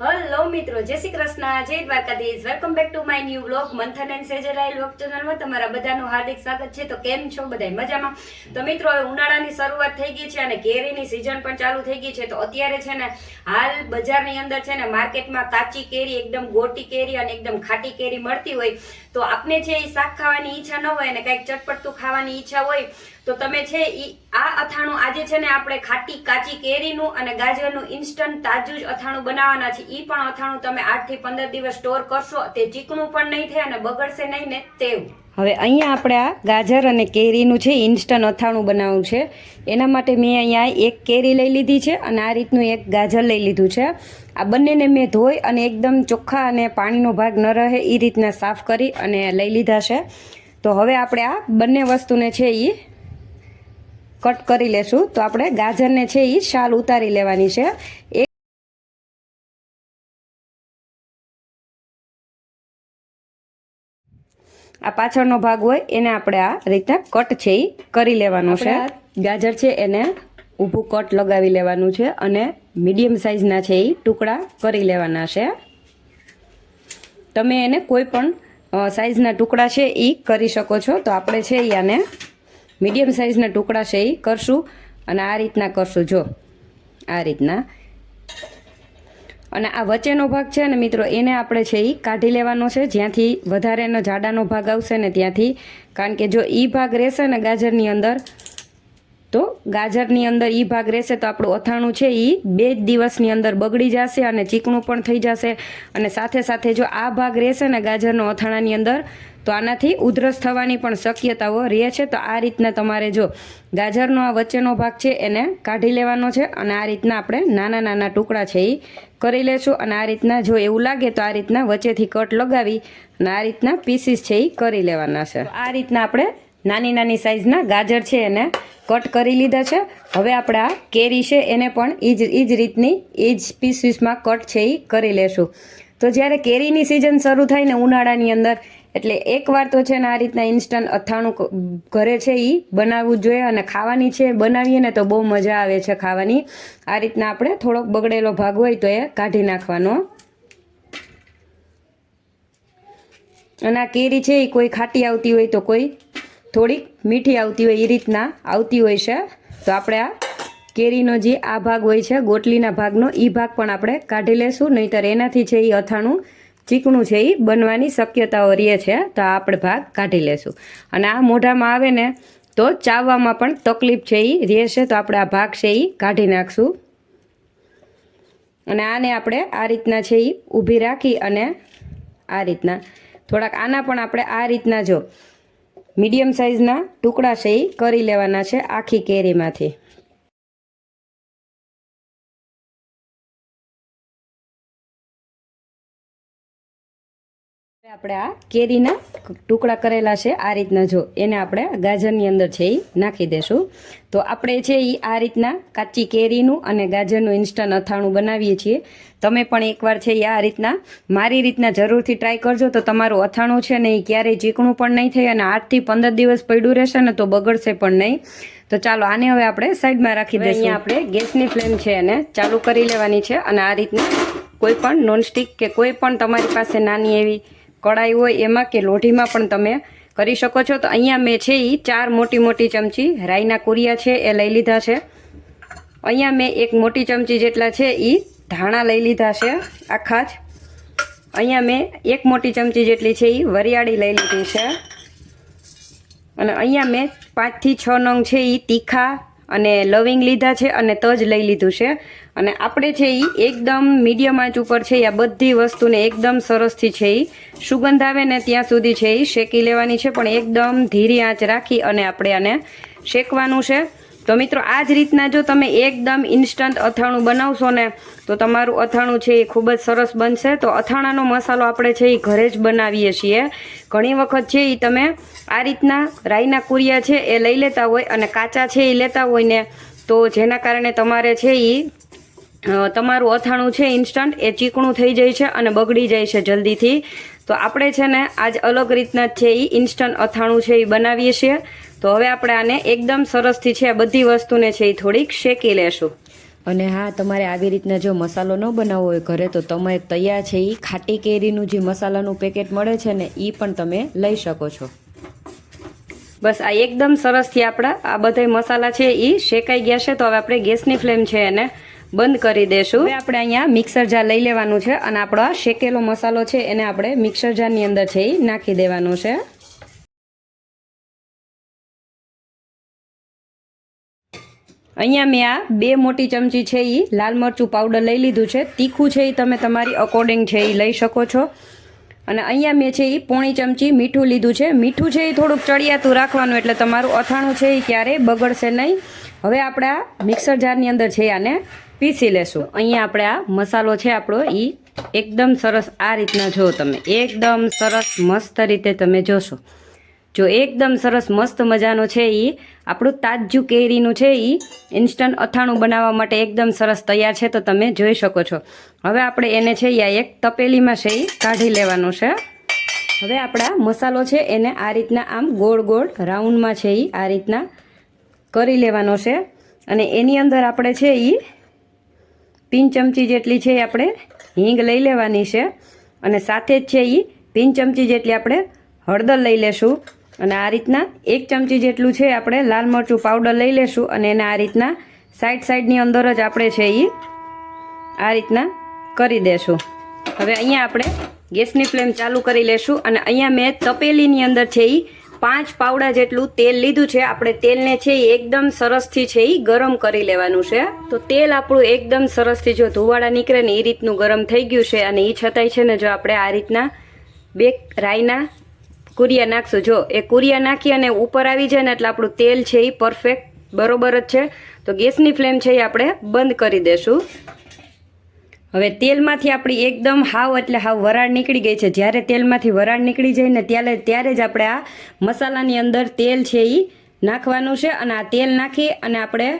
Hello મિત્રો, જય શ્રી કૃષ્ણ, જય Dwarkadhish. Welcome back to my new vlog. મંથન એન્ડ સેજરાઈ વ્લોગ ચેનલમાં તમારા બધાનું હાર્દિક સ્વાગત છે. તો કેમ છો બધાય? મજામાં? તો મિત્રો, હવે ઉનાળાની શરૂઆત થઈ ગઈ છે અને કેરીની સિઝન પણ ચાલુ થઈ ગઈ છે. તો અત્યારે છે ને હાલ બજારની અંદર છે ને માર્કેટમાં કાચી કેરી, એકદમ ગોટી કેરી અને એકદમ ખાટી કેરી મળતી હોય. તો આપને છે એ શાક ખાવાની ઈચ્છા ન હોય અને કંઈક ચટપટતું ખાવાની ઈચ્છા હોય તો તમે છે આ અથાણું આજે છે ને આપણે ખાટી કાચી કેરીનું અને ગાજરનું ઇન્સ્ટન્ટ તાજું જ અથાણું બનાવવાના છે. ઈ પણ અથાણું તમે 8 થી 15 દિવસ સ્ટોર કરશો, તે ચીકણું પણ નહીં થાય અને બગડશે નહીં ને તેવું. હવે અહીંયા આપણે આ ગાજર અને કેરીનું છે ઇન્સ્ટન્ટ અથાણું બનાવવું છે. એના માટે મેં અહીંયા એક કેરી લઈ લીધી છે અને આ રીતનું એક ગાજર લઈ લીધું છે. આ બંનેને મેં ધોઈ અને એકદમ ચોખ્ખા અને પાણીનો ભાગ ન રહે એ રીતના સાફ કરી અને લઈ લીધા છે. તો હવે આપણે આ બંને વસ્તુને છે એ કટ કરી લેશું. તો આપણે ગાજરને છે એ શાલ ઉતારી લેવાની છે. આ પાછળનો ભાગ હોય એને આપણે આ રીતે કટ છે એ કરી લેવાનો છે. ગાજર છે એને ઊભું કટ લગાવી લેવાનું છે અને મીડિયમ સાઇઝના છે એ ટુકડા કરી લેવાના છે. તમે એને કોઈ પણ સાઇઝના ટુકડા છે એ કરી શકો છો. તો આપણે છે એ આને મીડિયમ સાઇઝના ટુકડા છે એ કરશું અને આ રીતના કરશું. જો આ રીતના. અને આ વચ્ચેનો ભાગ છે ને મિત્રો, એને આપણે છે એ કાઢી લેવાનો છે. જ્યાંથી વધારે એનો જાડાનો ભાગ આવશે ને ત્યાંથી, કારણ કે જો ઈ ભાગ રહેશે ને ગાજરની અંદર, તો ગાજરની અંદર ઈ ભાગ રહેશે તો આપણું અથાણું છે એ 2 દિવસની અંદર બગડી જશે અને ચીકણું પણ થઈ જશે. અને સાથે સાથે જો આ ભાગ રહેશે ને ગાજરનો અથાણાની અંદર, તો આનાથી ઉધરસ થવાની પણ શક્યતાઓ રહે છે. તો આ રીતના તમારે જો ગાજરનો આ વચ્ચેનો ભાગ છે એને કાઢી લેવાનો છે અને આ રીતના આપણે નાના નાના ટુકડા છે એ કરી લેશું. અને આ રીતના જો એવું લાગે તો આ રીતના વચ્ચેથી કટ લગાવી અને આ રીતના પીસીસ છે એ કરી લેવાના છે. આ રીતના આપણે નાની નાની સાઇઝના ગાજર છે એને કટ કરી લીધા છે. હવે આપણે આ કેરી છે એને પણ એ જ રીતની એ જ પીસીસમાં કટ છે એ કરી લેશું. તો જ્યારે કેરીની સિઝન શરૂ થાય ને ઉનાળાની અંદર, એટલે એકવાર તો છે ને આ રીતના ઇન્સ્ટન્ટ અથાણું ઘરે છે એ બનાવવું જ જોઈએ. અને ખાવાની છે બનાવીએ ને તો બહુ મજા આવે છે ખાવાની. આ રીતના આપણે થોડોક બગડેલો ભાગ હોય તો એ કાઢી નાખવાનો. અને આ કેરી છે એ કોઈ ખાટી આવતી હોય તો કોઈ થોડીક મીઠી આવતી હોય, એ રીતના આવતી હોય છે. તો આપણે આ કેરીનો જે આ ભાગ હોય છે ગોટલીના ભાગનો, એ ભાગ પણ આપણે કાઢી લેશું. નહીંતર એનાથી છે એ અથાણું ચીકણું છે એ બનવાની શક્યતાઓ રહે છે. તો આ આપણે ભાગ કાઢી લેશું. અને આ મોઢામાં આવે ને તો ચાવવામાં પણ તકલીફ છે એ રહેશે. તો આપણે આ ભાગ છે એ કાઢી નાખશું. અને આને આપણે આ રીતના છે એ ઊભી રાખી અને આ રીતના થોડાક આના પણ આપણે આ રીતના જો મીડિયમ સાઇઝના ટુકડા છે એ કરી લેવાના છે આખી કેરીમાંથી. આપણે આ કેરીના ટુકડા કરેલા છે આ રીતના જો એને આપણે ગાજરની અંદર છે એ નાખી દેશું. તો આપણે છે એ આ રીતના કાચી કેરીનું અને ગાજરનું ઇન્સ્ટન્ટ અથાણું બનાવીએ છીએ. તમે પણ એકવાર છે એ આ રીતના મારી રીતના જરૂરથી ટ્રાય કરજો. તો તમારું અથાણું છે ને એ ક્યારેય ચીકણું પણ નહીં થાય અને 8 થી 15 દિવસ પડ્યું રહેશે ને તો બગડશે પણ નહીં. તો ચાલો આને હવે આપણે સાઈડમાં રાખી દઈશું. અહીંયા આપણે ગેસની ફ્લેમ છે એને ચાલુ કરી લેવાની છે. અને આ રીતના કોઈ પણ નોનસ્ટિક કે કોઈ પણ તમારી પાસે નાની એવી કડાઈ હોય એમાં કે લોઢીમાં પણ તમે કરી શકો છો. તો અહીંયા મેં છે એ 4 મોટી મોટી ચમચી રાઈના કુરિયા છે એ લઈ લીધા છે. અહીંયા મેં 1 મોટી ચમચી જેટલા છે એ ધાણા લઈ લીધા છે આખા જ. અહીંયા મેં 1 મોટી ચમચી જેટલી છે એ વરિયાળી લઈ લીધી છે. અને અહીંયા મેં 5 થી 6 નંગ છે એ તીખા અને લવિંગ લીધા છે અને તજ લઈ લીધું છે. અને આપણે છે એ એકદમ મીડિયમ આંચ ઉપર છે આ બધી વસ્તુને એકદમ સરસથી છે એ સુગંધ આવે ને ત્યાં સુધી છે એ શેકી લેવાની છે. પણ એકદમ ધીરી આંચ રાખી અને આપણે આને શેકવાનું છે. તો મિત્રો આ જ રીતના જો તમે એકદમ ઇન્સ્ટન્ટ અથાણું બનાવશો ને તો તમારું અથાણું છે એ ખૂબ જ સરસ બનશે. તો અથાણાનો મસાલો આપણે છે એ ઘરે જ બનાવીએ છીએ. ઘણી વખત છે એ તમે આ રીતના રાઈના કુરિયા છે એ લઈ લેતા હોય અને કાચા છે એ લેતા હોય ને, તો જેના કારણે તમારે છે એ તમારું અથાણું છે ઇન્સ્ટન્ટ એ ચીકણું થઈ જાય છે અને બગડી જાય છે જલ્દીથી. તો આપણે છે ને આજ અલગ રીતના છે એ ઇન્સ્ટન્ટ અથાણું છે એ બનાવીએ છીએ. તો હવે આપણે આને એકદમ સરસથી છે આ બધી વસ્તુને છે એ થોડીક શેકી લેશું. અને હા, તમારે આવી રીતના જો મસાલો ન બનાવવો હોય ઘરે તો તમે તૈયાર છે એ ખાટી કેરીનું જે મસાલાનું પેકેટ મળે છે ને એ પણ તમે લઈ શકો છો. બસ આ એકદમ સરસથી આપણા આ બધા મસાલા છે એ શેકાઈ ગયા છે. તો હવે આપણે ગેસની ફ્લેમ છે એને બંધ કરી દેશું. હવે આપણે અહીંયા મિક્સર જાર લઈ લેવાનું છે અને આપણો આ શેકેલો મસાલો છે એને આપણે મિક્સર જારની અંદર છે એ નાખી દેવાનું છે. અહીંયા મેં આ 2 મોટી ચમચી છે એ લાલ મરચું પાવડર લઈ લીધું છે. તીખું છે એ તમે તમારી અકોર્ડિંગ છે એ લઈ શકો છો. અને અહીંયા મેં છે એ પોણી ચમચી મીઠું લીધું છે. મીઠું છે એ થોડુંક ચડિયાતું રાખવાનું એટલે તમારું અથાણું છે એ ક્યારેય બગડશે નહીં. હવે આપણે આ મિક્સર જારની અંદર છે આને પીસી લેશું. અહીંયા આપણે આ મસાલો છે આપણો એ એકદમ સરસ આ રીતના જો તમે એકદમ સરસ મસ્ત રીતે તમે જોશો. જો એકદમ સરસ મસ્ત મજાનો છે એ આપણું તાજું કેરીનું છે એ ઇન્સ્ટન્ટ અથાણું બનાવવા માટે એકદમ સરસ તૈયાર છે. તો તમે જોઈ શકો છો. હવે આપણે એને છે એ એક તપેલીમાં છે એ કાઢી લેવાનું છે. હવે આપણા મસાલો છે એને આ રીતના આમ ગોળ ગોળ રાઉન્ડમાં છે એ આ રીતના કરી લેવાનો છે. અને એની અંદર આપણે છે એ 3 ચમચી જેટલી છે એ આપણે હિંગ લઈ લેવાની છે. અને સાથે જ છે એ 3 ચમચી જેટલી આપણે હળદર લઈ લેશું. અને આ રીતના 1 ચમચી જેટલું છે આપણે લાલ મરચું પાવડર લઈ લેશું. અને એને આ રીતના સાઈડની અંદર જ આપણે છે એ આ રીતના કરી દેશું. હવે અહીંયા આપણે ગેસની ફ્લેમ ચાલુ કરી લેશું. અને અહીંયા મેં તપેલીની અંદર છે એ 5 પાવડા જેટલું તેલ લીધું છે. આપણે તેલને છે એ એકદમ સરસથી છે એ ગરમ કરી લેવાનું છે. તો તેલ આપણું એકદમ સરસથી જો ધુવાળા નીકળે ને એ રીતનું ગરમ થઈ ગયું છે. અને એ છતાંય છે ને જો આપણે આ રીતના 2 રાઈના કુરિયા નાખશું. જો એ કુરિયા નાખી અને ઉપર આવી જાય ને એટલે આપણું તેલ છે એ પરફેક્ટ બરોબર જ છે. તો ગેસની ફ્લેમ છે એ આપણે બંધ કરી દેશું. હવે તેલમાંથી આપણી એકદમ હાવ એટલે હાવ વરાળ નીકળી ગઈ છે. જ્યારે તેલમાંથી વરાળ નીકળી જાય ને ત્યારે જ આપણે આ મસાલાની અંદર તેલ છે એ નાખવાનું છે. અને આ તેલ નાખી અને આપણે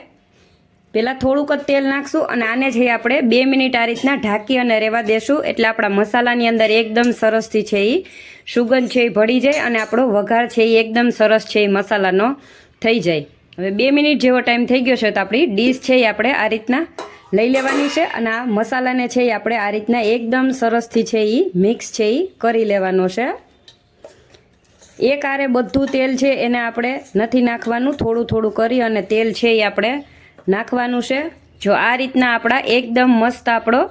પહેલાં થોડુંક જ તેલ નાખશું. અને આને છે આપણે 2 મિનિટ આ રીતના ઢાંકી અને રહેવા દેશું. એટલે આપણા મસાલાની અંદર એકદમ સરસથી છે એ સુગંધ છે એ ભળી જાય અને આપણો વઘાર છે એ એકદમ સરસ છે એ મસાલાનો થઈ જાય. હવે 2 મિનિટ જેવો ટાઈમ થઈ ગયો છે. તો આપણી ડીશ છે એ આપણે આ રીતના લઈ લેવાની છે. અને આ મસાલાને છે એ આપણે આ રીતના એકદમ સરસથી છે એ મિક્સ છે એ કરી લેવાનો છે. એક આરે બધું તેલ છે એને આપણે નથી નાખવાનું. થોડું થોડું કરી અને તેલ છે એ આપણે નાખવાનું છે. જો આ રીતના આપણા એકદમ મસ્ત આપણો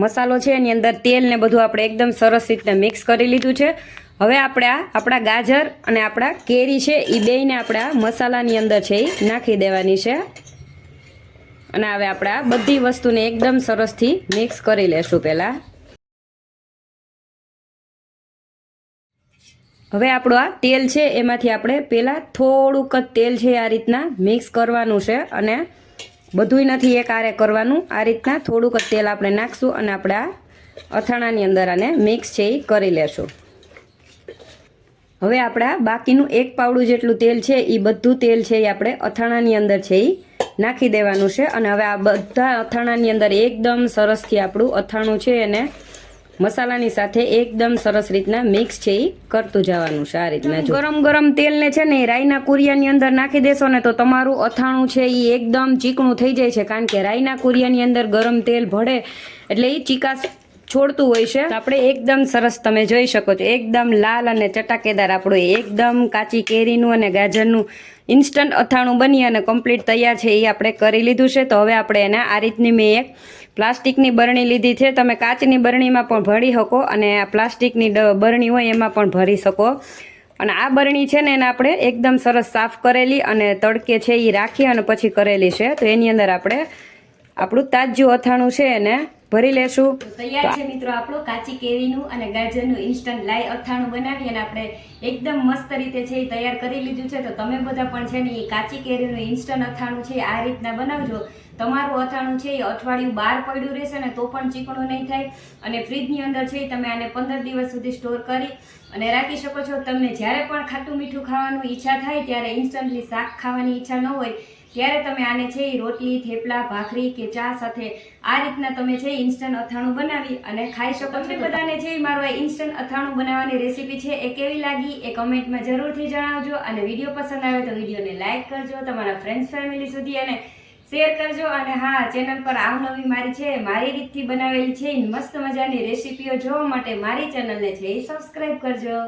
મસાલો છે એની અંદર તેલ ને બધું આપણે એકદમ સરસ રીતે મિક્સ કરી લીધું છે. હવે આપણે આપણા ગાજર અને આપણા કેરી છે એ બેયને આપણે આ મસાલાની અંદર છે એ નાખી દેવાની છે. અને હવે આપણે આ બધી વસ્તુને એકદમ સરસથી મિક્સ કરી લેશું પહેલાં. હવે આપણું આ તેલ છે એમાંથી આપણે પહેલાં થોડુંક જ તેલ છે આ રીતના મિક્સ કરવાનું છે. અને બધુંય નથી એક આરે કરવાનું. આ રીતના થોડુંક જ તેલ આપણે નાખશું અને આપણે આ અથાણાની અંદર આને મિક્સ છે એ કરી લેશું. હવે આપણા બાકીનું 1 પાવડું જેટલું તેલ છે એ બધું તેલ છે એ આપણે અથાણાની અંદર છે એ નાખી દેવાનું છે. અને હવે આ બધા અથાણાની અંદર એકદમ સરસથી આપણું અથાણું છે એને મસાલાની સાથે એકદમ સરસ રીતના મિક્સ છે એ કરતું જવાનું છે. આ રીતના ગરમ ગરમ તેલને છે ને રાઈના કુરિયાની અંદર નાખી દેશો ને તો તમારું અથાણું છે એ એકદમ ચીકણું થઈ જાય છે. કારણ કે રાઈના કુરિયાની અંદર ગરમ તેલ ભળે એટલે એ ચીકાશ છોડતું હોય છે. આપણે એકદમ સરસ તમે જોઈ શકો છો એકદમ લાલ અને ચટાકેદાર આપણું એકદમ કાચી કેરીનું અને ગાજરનું ઇન્સ્ટન્ટ અથાણું બની અને કમ્પ્લીટ તૈયાર છે એ આપણે કરી લીધું છે. તો હવે આપણે એને આ રીતની મેં એક પ્લાસ્ટિકની બરણી લીધી છે. તમે કાચની બરણીમાં પણ ભરી શકો અને આ પ્લાસ્ટિકની બરણી હોય એમાં પણ ભરી શકો. અને આ બરણી છે ને એને આપણે એકદમ સરસ સાફ કરેલી અને તડકે છે એ રાખી અને પછી કરેલી છે. તો એની અંદર આપણે આપણું તાજું અથાણું છે એને ભરી લેશું. તૈયાર છે મિત્રો આપણું કાચી કેરીનું અને ગાજરનું ઇન્સ્ટન્ટ લાઈ અથાણું બનાવી અને આપણે એકદમ મસ્ત રીતે છે એ તૈયાર કરી લીધું છે. તો તમે બધા પણ છે ને એ કાચી કેરીનું ઇન્સ્ટન્ટ અથાણું છે આ રીતના બનાવજો. તમારું અથાણું છે એ અઠવાડિયું બહાર પડ્યું રહેશે ને તો પણ ચીકણું નહીં થાય. અને ફ્રીજની અંદર છે તમે આને 15 દિવસ સુધી સ્ટોર કરી અને રાખી શકો છો. તમને જ્યારે પણ ખાટું મીઠું ખાવાનું ઈચ્છા થાય ત્યારે ઇન્સ્ટન્ટલી શાક ખાવાની ઈચ્છા ન હોય ત્યારે તમે આને છે એ રોટલી, થેપલા, ભાખરી કે ચા સાથે આ રીતના તમે છે ઇન્સ્ટન્ટ અથાણું બનાવી અને ખાઈ શકો છો. બધાને છે મારું આ ઇન્સ્ટન્ટ અથાણું બનાવવાની રેસીપી છે એ કેવી લાગી એ કમેન્ટમાં જરૂરથી જણાવજો. અને વિડીયો પસંદ આવે તો વિડીયોને લાઇક કરજો, તમારા ફ્રેન્ડ્સ ફેમિલી સુધી અને શેર કરજો. અને હા, ચેનલ પર આવનવી મારી છે મારી રીતથી બનાવેલી છે મસ્ત મજાની રેસીપીઓ જોવા માટે મારી ચેનલને છે એ સબસ્ક્રાઈબ કરજો.